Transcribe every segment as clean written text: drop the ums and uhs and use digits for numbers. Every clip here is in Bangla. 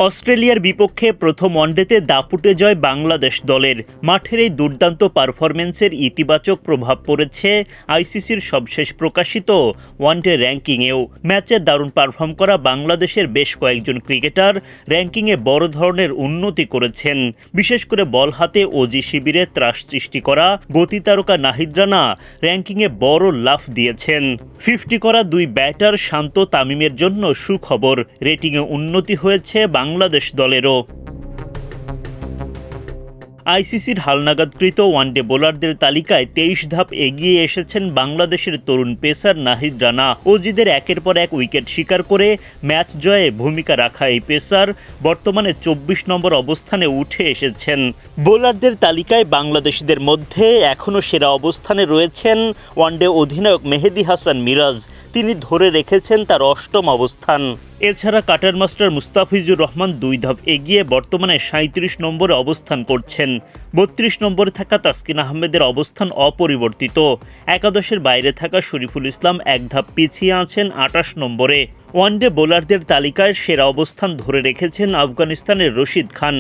অস্ট্রেলিয়ার বিপক্ষে প্রথম ওয়ানডেতে দাপুটে জয় বাংলাদেশ দলের। মাঠের এই দুর্দান্ত পারফরম্যান্সের ইতিবাচক প্রভাব পড়েছে আইসিসির সবশেষ প্রকাশিত ওয়ানডে র্যাঙ্কিংয়েও। ম্যাচে দারুণ পারফর্ম করা বাংলাদেশের বেশ কয়েকজন ক্রিকেটার র্যাঙ্কিংয়ে বড় ধরনের উন্নতি করেছেন। বিশেষ করে বল হাতে ওজি শিবিরে ত্রাস সৃষ্টি করা গতি তারকা নাহিদ রানা র্যাঙ্কিংয়ে বড় লাফ দিয়েছেন। 50 করা দুই ব্যাটার শান্ত তামিমের জন্য সুখবর, রেটিংয়ে উন্নতি হয়েছে বাংলাদেশ দলেরও। আইসিসির হালনাগাদকৃত ওয়ানডে বোলারদের তালিকায় 23 ধাপ এগিয়ে এসেছেন বাংলাদেশের তরুণ পেসার নাহিদ রানা। অজিদের একের পর এক উইকেট শিকার করে ম্যাচ জয়ে ভূমিকা রাখা এই পেসার বর্তমানে 24 নম্বর অবস্থানে উঠে এসেছেন। বোলারদের তালিকায় বাংলাদেশিদের মধ্যে এখনও সেরা অবস্থানে রয়েছেন ওয়ানডে অধিনায়ক মেহেদী হাসান মিরাজ। তিনি ধরে রেখেছেন তার 8ম অবস্থান। এছাড়া কাটার মাস্টার মুস্তাফিজুর রহমান 2 ধাপ এগিয়ে বর্তমানে 37 নম্বরে অবস্থান করছেন। 32 নম্বরে থাকা তাসকিন আহমেদের অবস্থান অপরিবর্তিত। একাদশের বাইরে থাকা শরীফুল ইসলাম 1 ধাপ পিছিয়ে আছেন 28 নম্বরে। ওয়ানডে বোলারদের তালিকায় সেরা অবস্থান ধরে রেখেছেন আফগানিস্তানের রশিদ খান।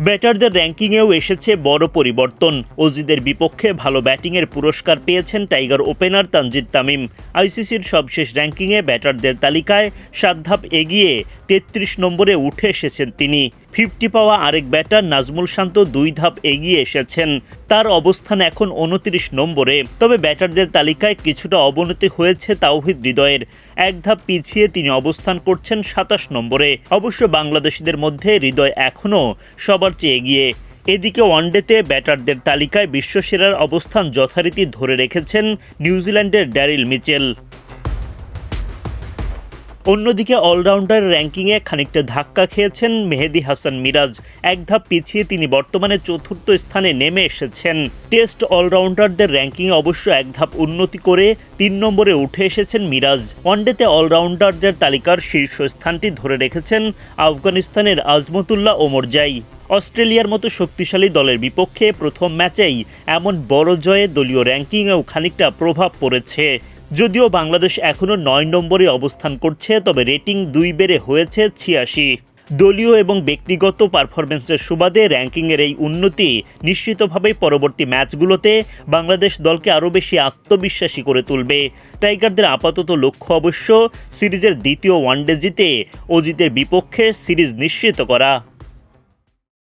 ব্যাটারদের র্যাঙ্কিংয়েও এসেছে বড় পরিবর্তন। অজিদের বিপক্ষে ভালো ব্যাটিংয়ের পুরস্কার পেয়েছেন টাইগার ওপেনার তানজিদ তামিম। আইসিসির সবশেষ র্যাঙ্কিংয়ে ব্যাটারদের তালিকায় 7 ধাপ এগিয়ে 33 নম্বরে উঠে এসেছেন তিনি। 50 পাওয়া আরেক ব্যাটার নাজমুল শান্ত 2 ধাপ এগিয়ে এসেছেন। তার অবস্থান এখন 29 নম্বরে। তবে ব্যাটারদের তালিকায় কিছুটা অবনতি হয়েছে তাওহিদ হৃদয়ের। 1 ধাপ পিছিয়ে তিনি অবস্থান করছেন 27 নম্বরে। অবশ্য বাংলাদেশিদের মধ্যে হৃদয় এখনও সবার চেয়ে এগিয়ে। এদিকে ওয়ানডেতে ব্যাটারদের তালিকায় বিশ্বসেরার অবস্থান যথারীতি ধরে রেখেছেন নিউজিল্যান্ডের ড্যারিল মিচেল। অন্যদিকে অলরাউন্ডার র্যাঙ্কিংয়ে খানিকটা ধাক্কা খেয়েছেন মেহেদী হাসান মিরাজ। 1 ধাপ পিছিয়ে তিনি বর্তমানে 4র্থ স্থানে নেমে এসেছেন। টেস্ট অলরাউন্ডারদের র্যাঙ্কিংয়ে অবশ্য 1 ধাপ উন্নতি করে 3 নম্বরে উঠে এসেছেন মিরাজ। ওয়ানডেতে অলরাউন্ডারদের তালিকার শীর্ষস্থানটি ধরে রেখেছেন আফগানিস্তানের আজমতুল্লাহ ওমরজাই। অস্ট্রেলিয়ার মতো শক্তিশালী দলের বিপক্ষে প্রথম ম্যাচেই এমন বড় জয়ে দলীয় র্যাঙ্কিংয়েও খানিকটা প্রভাব পড়েছে। যদিও বাংলাদেশ এখনও 9 নম্বরে অবস্থান করছে, তবে রেটিং 2 বেড়ে হয়েছে 86। দলীয় এবং ব্যক্তিগত পারফরম্যান্সের সুবাদে র্যাঙ্কিংয়ের এই উন্নতি নিশ্চিতভাবেই পরবর্তী ম্যাচগুলোতে বাংলাদেশ দলকে আরও বেশি আত্মবিশ্বাসী করে তুলবে। টাইগারদের আপাতত লক্ষ্য অবশ্য সিরিজের দ্বিতীয় ওয়ানডে জিতে অজিতের বিপক্ষে সিরিজ নিশ্চিত করা।